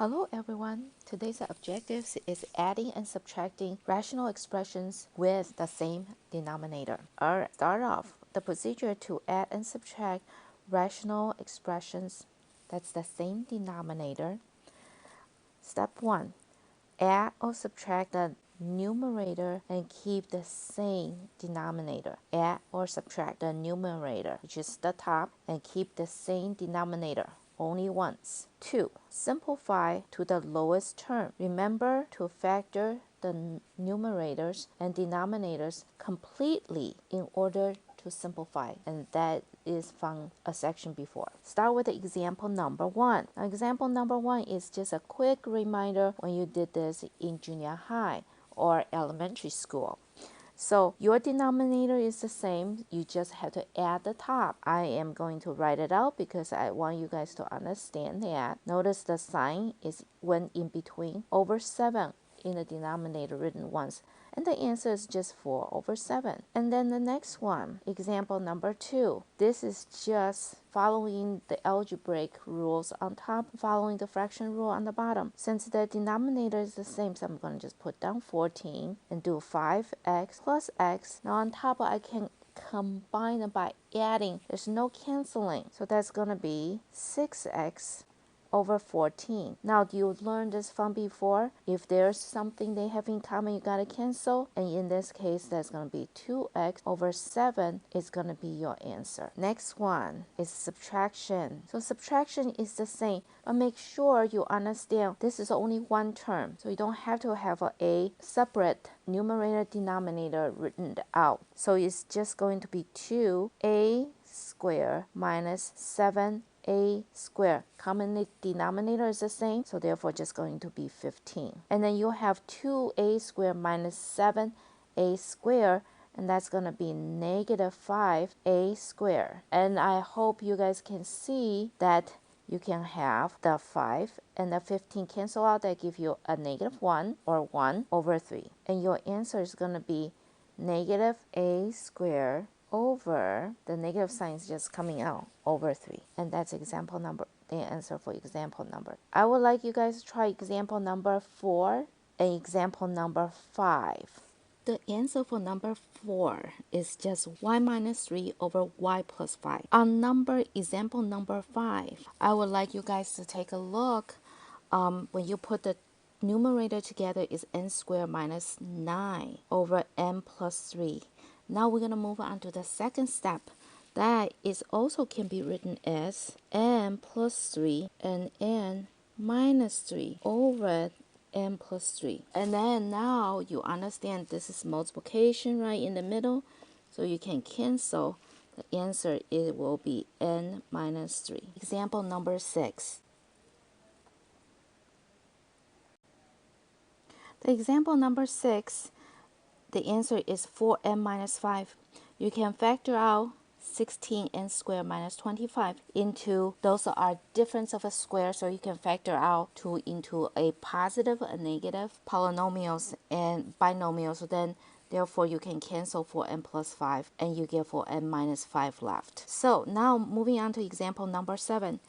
Hello everyone. Today's objective is adding and subtracting rational expressions with the same denominator. Start off the procedure to add and subtract rational expressions that's the same denominator. Step 1. Add or subtract the numerator and keep the same denominator. Add or subtract the numerator, which is the top, and keep the same denominator only once. 2. Simplify to the lowest term. Remember to factor the numerators and denominators completely in order to simplify, and that is from a section before. Start with the example number 1. Now, example number 1 is just a quick reminder when you did this in junior high or elementary school. So your denominator is the same, you just have to add the top. I am going to write it out because I want you guys to understand that. Notice the sign went in between over 7 in the denominator written once. And the answer is just 4 over 7. And then the next one, example number 2. This is just following the algebraic rules on top, following the fraction rule on the bottom. Since the denominator is the same, so I'm going to just put down 14 and do 5x plus x. Now on top, I can combine it by adding. There's no canceling. So that's going to be 6x over 14. Now, do you learn this from before? If there's something they have in common, you gotta cancel. And in this case, that's gonna be 2x over 7 is gonna be your answer. Next one is subtraction. So subtraction is the same, but make sure you understand this is only one term. So you don't have to have a separate numerator denominator written out. So it's just going to be 2a squared minus 7a squared. Common denominator is the same, so therefore just going to be 15. And then you have 2a squared minus 7a squared, and that's going to be negative 5a squared. And I hope you guys can see that you can have the 5 and the 15 cancel out. That give you a negative 1 or 1 over 3. And your answer is going to be negative a squared over, the negative sign is just coming out, over 3. And that's example number, the answer for example number. I would like you guys to try example number 4 and example number 5. The answer for number 4 is just y minus 3 over y plus 5. On example number 5, I would like you guys to take a look. When you put the numerator together is n squared minus 9 over n plus 3. Now we're going to move on to the second step. That is also can be written as n plus 3 and n minus 3 over n plus 3. And then now you understand this is multiplication right in the middle. So you can cancel. The answer it will be n minus 3. Example number 6. The example number 6, the answer is 4n minus 5. You can factor out 16n squared minus 25 into, those are difference of a square, so you can factor out 2 into a positive, a negative, polynomials and binomials. So then therefore you can cancel 4n plus 5 and you get 4n minus 5 left. So now moving on to example number 7.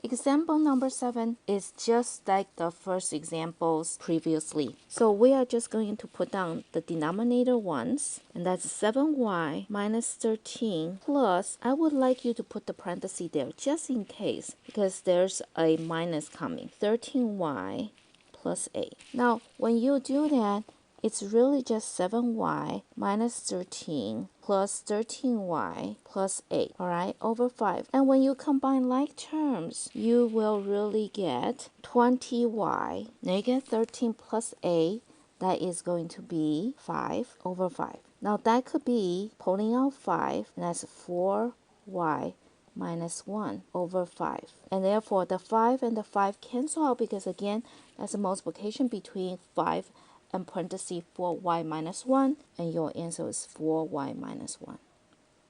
Example number 7 is just like the first examples previously. So we are just going to put down the denominator once, and that's 7y minus 13 plus, I would like you to put the parenthesis there just in case, because there's a minus coming, 13y plus 8. Now, when you do that, it's really just 7y minus 13 plus 13y plus 8, all right, over 5. And when you combine like terms, you will really get 20y, negative 13 plus 8, that is going to be 5 over 5. Now that could be pulling out 5, and that's 4y minus 1 over 5. And therefore the 5 and the 5 cancel out because again, that's a multiplication between 5 and parenthesis 4y minus 1, and your answer is 4y minus 1.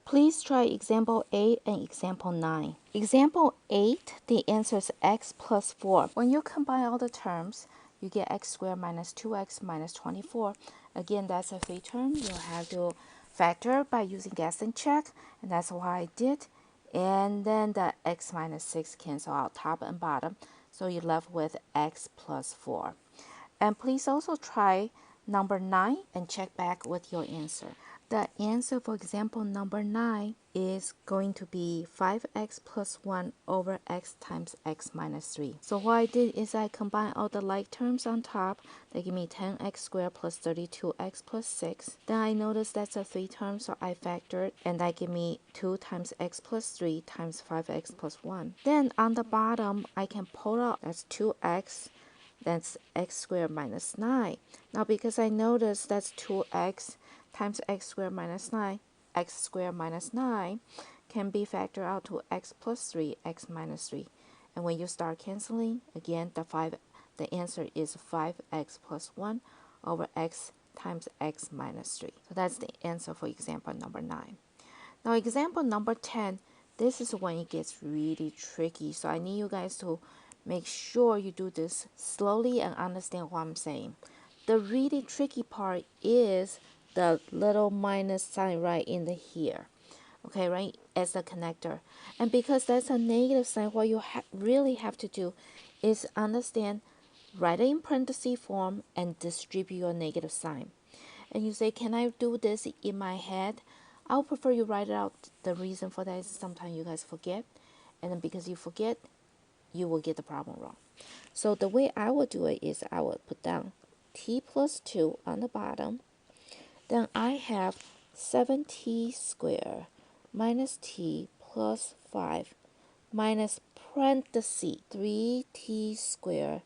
Please try example 8 and example 9. Example 8, the answer is x plus 4. When you combine all the terms, you get x squared minus 2x minus 24. Again, that's a free term. You have to factor by using guess and check, and that's what I did. And then the x minus 6 cancel out top and bottom. So you're left with x plus 4. And please also try number 9 and check back with your answer. The answer for example number 9 is going to be 5x plus 1 over x times x minus 3. So what I did is I combined all the like terms on top. They give me 10x squared plus 32x plus 6. Then I noticed that's a 3 term, so I factored, and that give me 2 times x plus 3 times 5x plus 1. Then on the bottom, I can pull out that's 2x. That's x squared minus 9. Now because I noticed that's 2x times x squared minus 9, x squared minus 9 can be factored out to x plus 3, x minus 3. And when you start canceling, again, the answer is 5x plus 1 over x times x minus 3. So that's the answer for example number 9. Now example number 10, this is when it gets really tricky. So I need you guys to make sure you do this slowly and understand what I'm saying. The really tricky part is the little minus sign right in the here. Okay, right, as a connector. And because that's a negative sign, what you really have to do is understand, write it in parenthesis form and distribute your negative sign. And you say, can I do this in my head? I would prefer you write it out. The reason for that is sometimes you guys forget. And then because you forget, you will get the problem wrong. So the way I would do it is I would put down t plus 2 on the bottom. Then I have 7t squared minus t plus 5 minus parenthesis 3t squared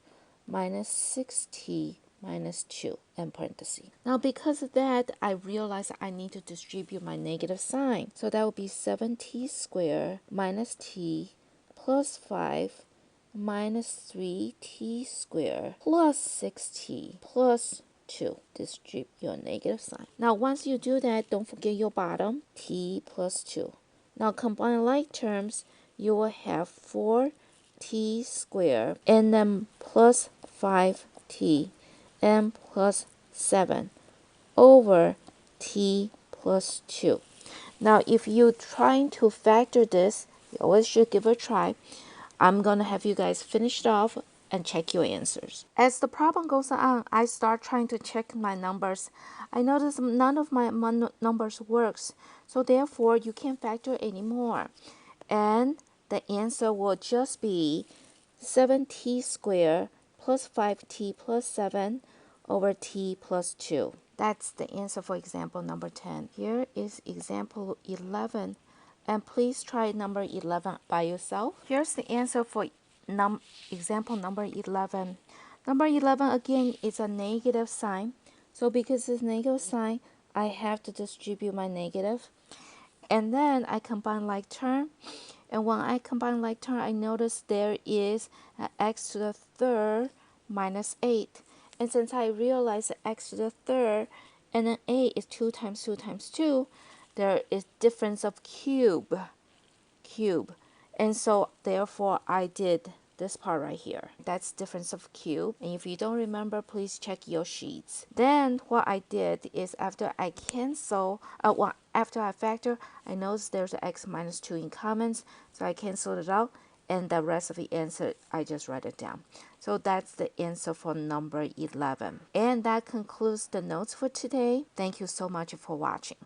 minus 6t minus 2 and parenthesis. Now because of that, I realized I need to distribute my negative sign. So that would be 7t squared minus t plus 5 minus 3t squared plus 6t plus 2. Distribute your negative sign. Now once you do that, don't forget your bottom, t plus 2. Now combine like terms, you will have 4t squared and then plus 5t and plus 7 over t plus 2. Now if you're trying to factor this, you always should give it a try. I'm going to have you guys finish it off and check your answers. As the problem goes on, I start trying to check my numbers. I notice none of my numbers works, so therefore you can't factor anymore. And the answer will just be 7t squared plus 5t plus 7 over t plus 2. That's the answer for example number 10. Here is example 11. And please try number 11 by yourself. Here's the answer for example number 11. Number 11 again is a negative sign. So because it's negative sign, I have to distribute my negative. And then I combine like term. And when I combine like term, I notice there is an x to the third minus 8. And since I realize that x to the third and then 8 is 2 times 2 times 2, there is difference of cube. And so therefore I did this part right here. That's difference of cube. And if you don't remember, please check your sheets. Then what I did is after I after I factor, I noticed there's an x minus 2 in commons. So I canceled it out. And the rest of the answer, I just write it down. So that's the answer for number 11. And that concludes the notes for today. Thank you so much for watching.